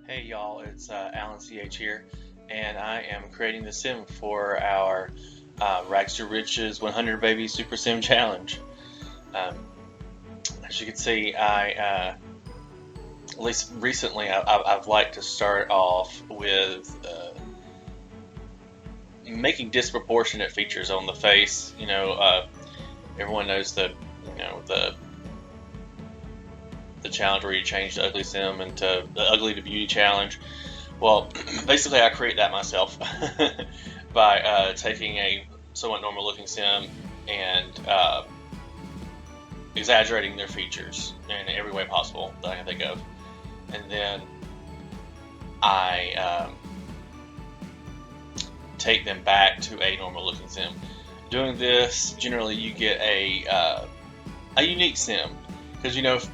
Hey y'all, it's AllenC-H here, and I am creating the sim for our Rags to Riches 100 Baby Super Sim Challenge. Um, as you can see, at least recently, I've liked to start off with making disproportionate features on the face. Everyone knows the challenge where you change the ugly sim into the ugly to beauty challenge. Well, basically, I create that myself by taking a somewhat normal looking sim and exaggerating their features in every way possible that I can think of. And then I take them back to a normal looking sim. Doing this, generally, you get a unique sim. Because,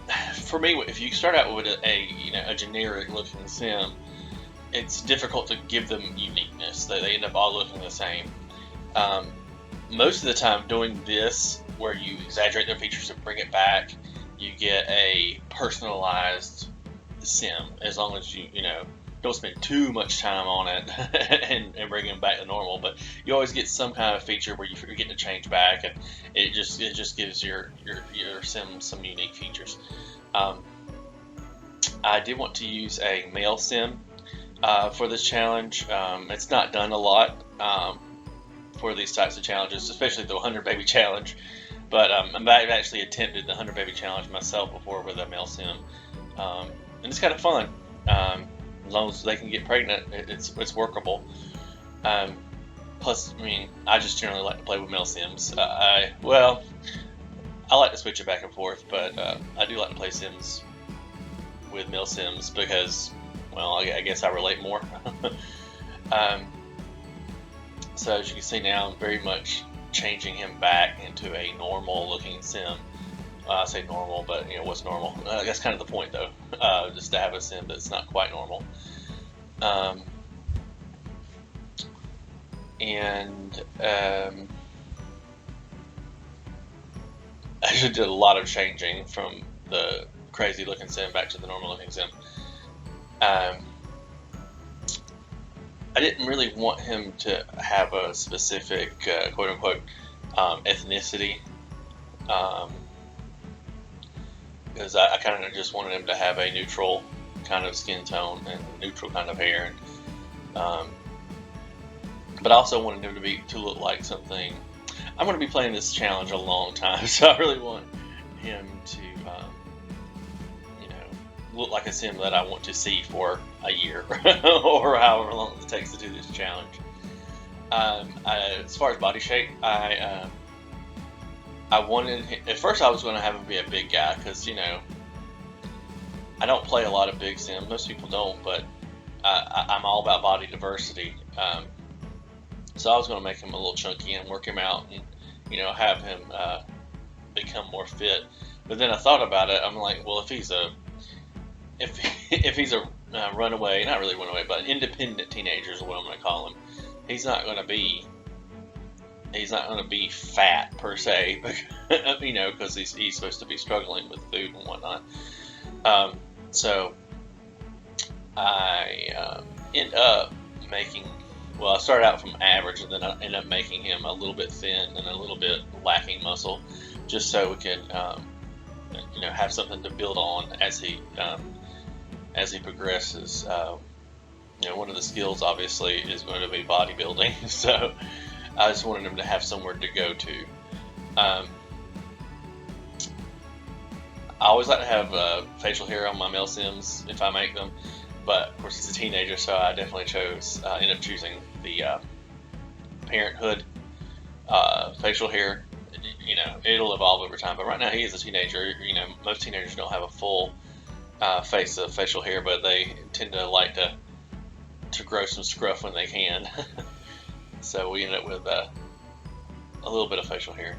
for me, if you start out with a generic looking sim, it's difficult to give them uniqueness. They end up all looking the same. Most of the time, doing this, where you exaggerate their features and bring it back, you get a personalized sim. As long as you don't spend too much time on it and bring them back to normal. But you always get some kind of feature where you're getting to change back, and it just gives your sim some unique features. I did want to use a male sim for this challenge. It's not done a lot for these types of challenges, especially the 100 baby challenge. But I've actually attempted the 100 baby challenge myself before with a male sim, and it's kind of fun. As long as they can get pregnant, it's workable. Um, Plus, I just generally like to play with male sims. I like to switch it back and forth, but I do like to play sims with male sims because, well, I guess I relate more. um, so as you can see now, I'm very much changing him back into a normal looking sim. I say normal, but what's normal? That's kind of the point, though. Just to have a sim that's not quite normal. Um, and I actually did a lot of changing from the crazy looking sim back to the normal looking sim. Um, I didn't really want him to have a specific quote unquote ethnicity, because I kind of just wanted him to have a neutral kind of skin tone and neutral kind of hair. But I also wanted him to look like something. I'm going to be playing this challenge a long time, so I really want him to look like a sim that I want to see for a year or however long it takes to do this challenge. As far as body shape, I wanted at first I was going to have him be a big guy because I don't play a lot of big sims. Most people don't, but I'm all about body diversity. So I was going to make him a little chunky and work him out and have him become more fit. But then I thought about it. I'm like, well, if he's a runaway, not really runaway, but an independent teenager is what I'm going to call him. He's not going to be fat per se, because he's supposed to be struggling with food and whatnot. So I end up making. Well, I started out from average, and then I ended up making him a little bit thin and a little bit lacking muscle, just so we can have something to build on as he progresses. One of the skills obviously is going to be bodybuilding, so I just wanted him to have somewhere to go to. I always like to have facial hair on my male sims if I make them, but of course he's a teenager, so I definitely ended up choosing the Parenthood facial hair. It'll evolve over time, but right now he is a teenager. Most teenagers don't have a full face of facial hair, but they tend to like to grow some scruff when they can. So we end up with a little bit of facial hair.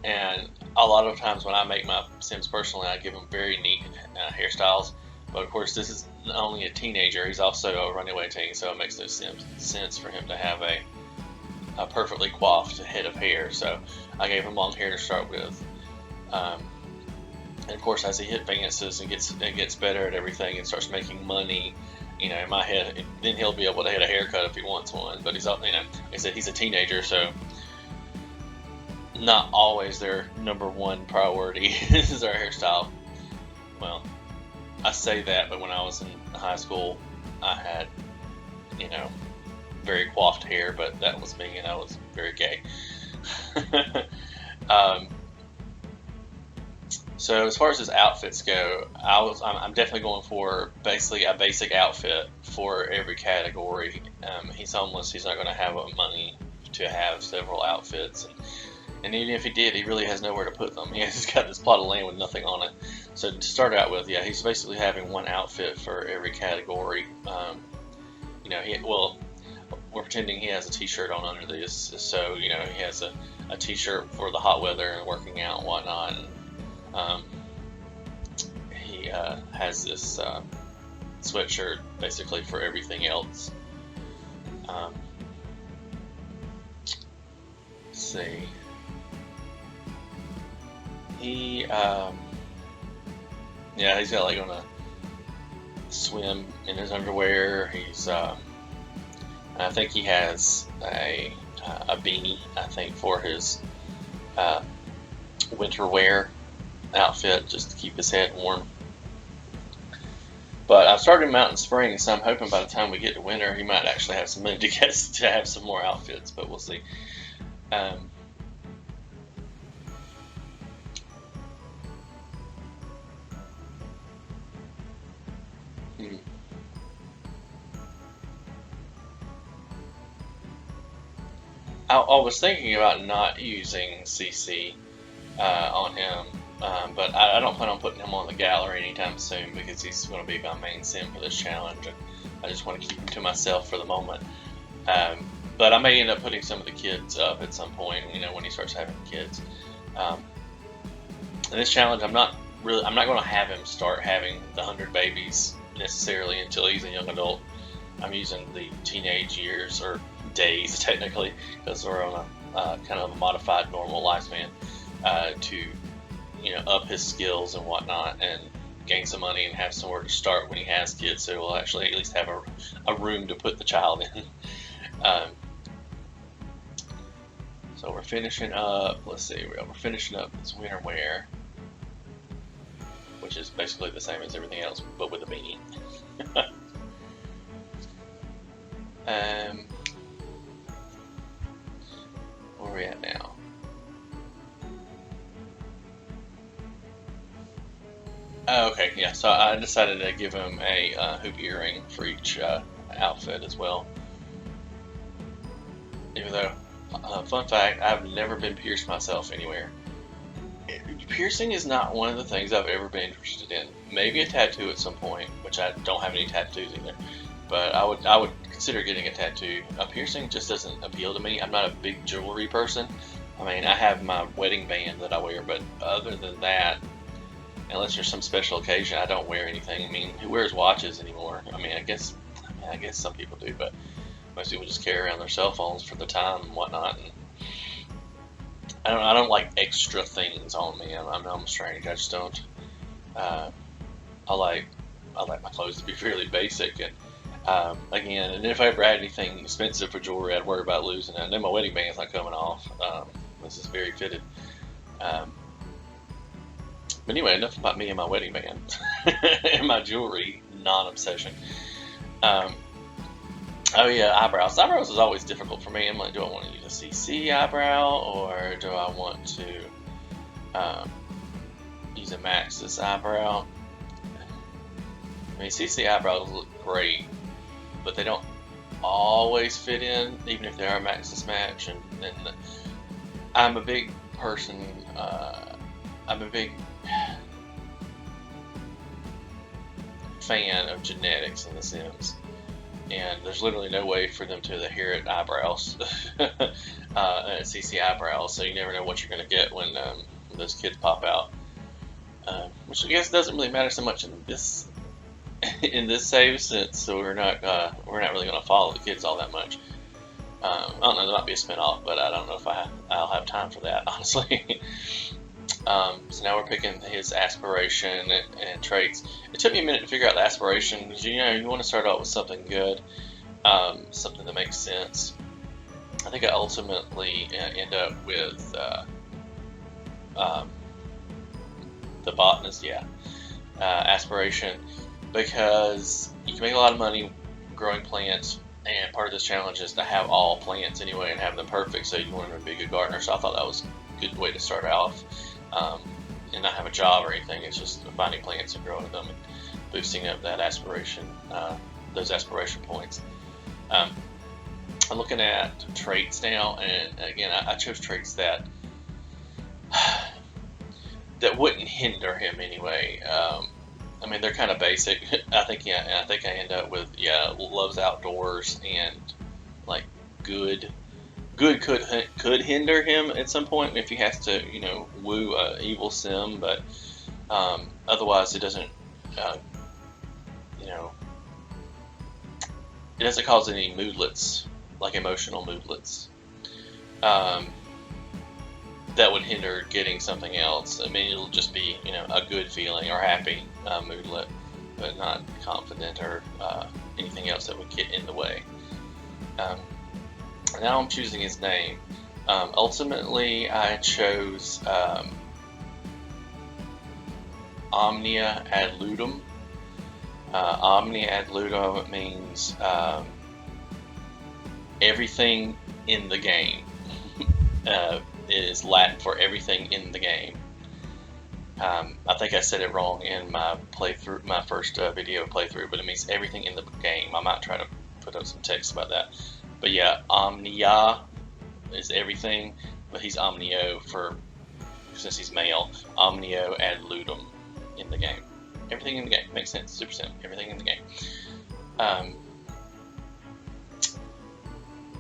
And a lot of times when I make my sims personally, I give them very neat hairstyles. But of course, this is only a teenager. He's also a runaway teen, so it makes no sense for him to have a perfectly coiffed head of hair. So I gave him long hair to start with. And of course, as he advances and gets better at everything and starts making money, in my head, then he'll be able to get a haircut if he wants one. But he's, like I said, he's a teenager, so not always their number one priority is their hairstyle. Well, I say that, but when I was in high school, I had, very coiffed hair, but that was me, and I was very gay. So as far as his outfits go, I'm definitely going for basically a basic outfit for every category. He's homeless. He's not going to have money to have several outfits. And even if he did, he really has nowhere to put them. He's got this plot of land with nothing on it. So to start out with, he's basically having one outfit for every category. We're pretending he has a t-shirt on under this. So, he has a t-shirt for the hot weather and working out and whatnot. He has this sweatshirt basically for everything else. Let's see. He's got like on a swim in his underwear. I think he has a beanie, I think, for his winter wear outfit, just to keep his head warm. But I've started him out in spring, so I'm hoping by the time we get to winter, he might actually have some money to have some more outfits, but we'll see. I was thinking about not using CC on him, but I don't plan on putting him on the gallery anytime soon because he's going to be my main sim for this challenge, and I just want to keep him to myself for the moment. But I may end up putting some of the kids up at some point, when he starts having kids. In this challenge, I'm not going to have him start having the 100 babies necessarily until he's a young adult. I'm using the teenage years, or days technically, because we're on a kind of a modified normal lifespan, to up his skills and whatnot, and gain some money and have somewhere to start when he has kids, so we'll actually at least have a room to put the child in. So we're finishing up, let's see, we're finishing up this winter wear, which is basically the same as everything else, but with a beanie. Where are we at now? Oh, okay, yeah, so I decided to give him a hoop earring for each outfit as well. Even though, fun fact, I've never been pierced myself anywhere. Piercing is not one of the things I've ever been interested in. Maybe a tattoo at some point, which I don't have any tattoos either. But I would consider getting a tattoo. A piercing just doesn't appeal to me. I'm not a big jewelry person. I mean, I have my wedding band that I wear, but other than that, unless there's some special occasion, I don't wear anything. I mean, who wears watches anymore? I mean, I guess some people do, but most people just carry around their cell phones for the time and whatnot. And I don't like extra things on me. I'm strange. I just don't. I like my clothes to be fairly basic, and again, and if I ever had anything expensive for jewelry, I'd worry about losing it. And then my wedding band's not coming off. This is very fitted. But anyway, enough about me and my wedding band and my jewelry non-obsession. Oh yeah, eyebrows. Eyebrows is always difficult for me. I'm like, do I want to use a CC eyebrow, or do I want to use a Maxis eyebrow? I mean, CC eyebrows look great, but they don't always fit in, even if they are a Maxis match. And I'm a big person. I'm a big fan of genetics in The Sims, and there's literally no way for them to inherit eyebrows, CC eyebrows. So you never know what you're going to get when those kids pop out. Which I guess doesn't really matter so much in this save, since we're not really going to follow the kids all that much. I don't know, there might be a spinoff, but I don't know if I'll have time for that, honestly. So now we're picking his aspiration and traits. It took me a minute to figure out the aspiration because you want to start out with something good, something that makes sense. I think I ultimately end up with the botanist, aspiration, because you can make a lot of money growing plants, and part of this challenge is to have all plants anyway and have them perfect, so you want to be a good gardener. So I thought that was a good way to start off, and not have a job or anything. It's just finding plants and growing them and boosting up that aspiration, those aspiration points. I'm looking at traits now, and again, I chose traits that wouldn't hinder him anyway. I mean, they're kind of basic. I think I end up with loves outdoors, and like good could hinder him at some point if he has to woo a evil sim, but otherwise it doesn't it doesn't cause any moodlets, like emotional moodlets, that would hinder getting something else. I mean, it'll just be a good feeling or happy moodlet, but not confident or anything else that would get in the way. Now I'm choosing his name. Ultimately, I chose Omnio Adludum. Omnio Adludum means everything in the game. It is Latin for everything in the game. I think I said it wrong in my playthrough, my first video playthrough, but it means everything in the game. I might try to put up some text about that. But yeah, Omnia is everything, but he's Omnio since he's male. Omnio Adludum in the game. Everything in the game. Makes sense. Super sim. Everything in the game.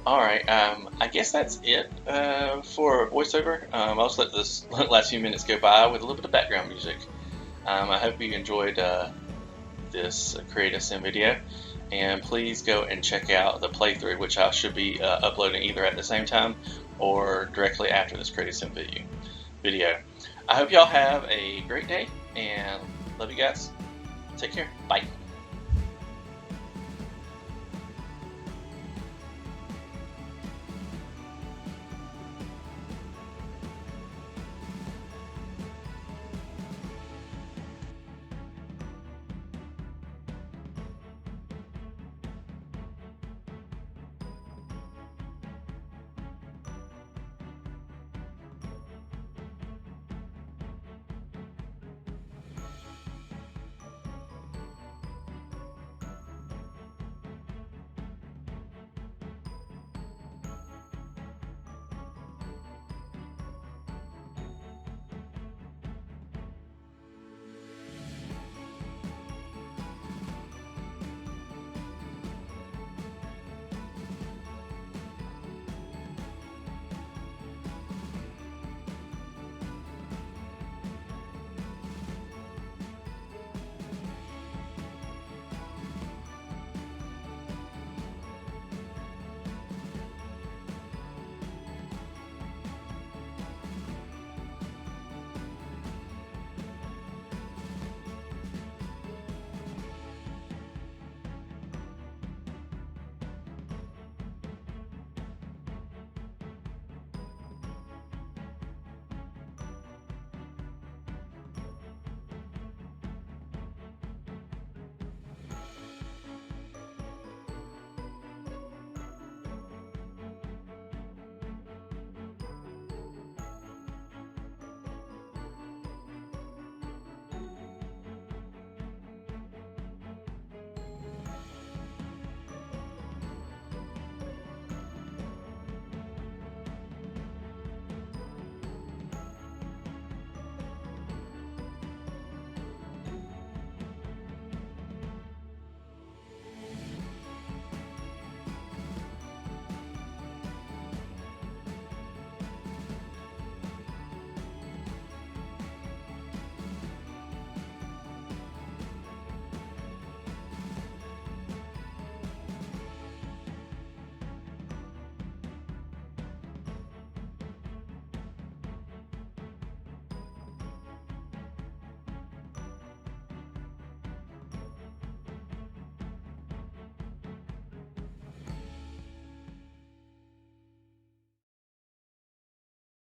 Alright, I guess that's it for voiceover. I'll just let this last few minutes go by with a little bit of background music. I hope you enjoyed this Create a Sim video, and please go and check out the playthrough, which I should be uploading either at the same time or directly after this Create a Sim video. I hope y'all have a great day, and love you guys. Take care. Bye.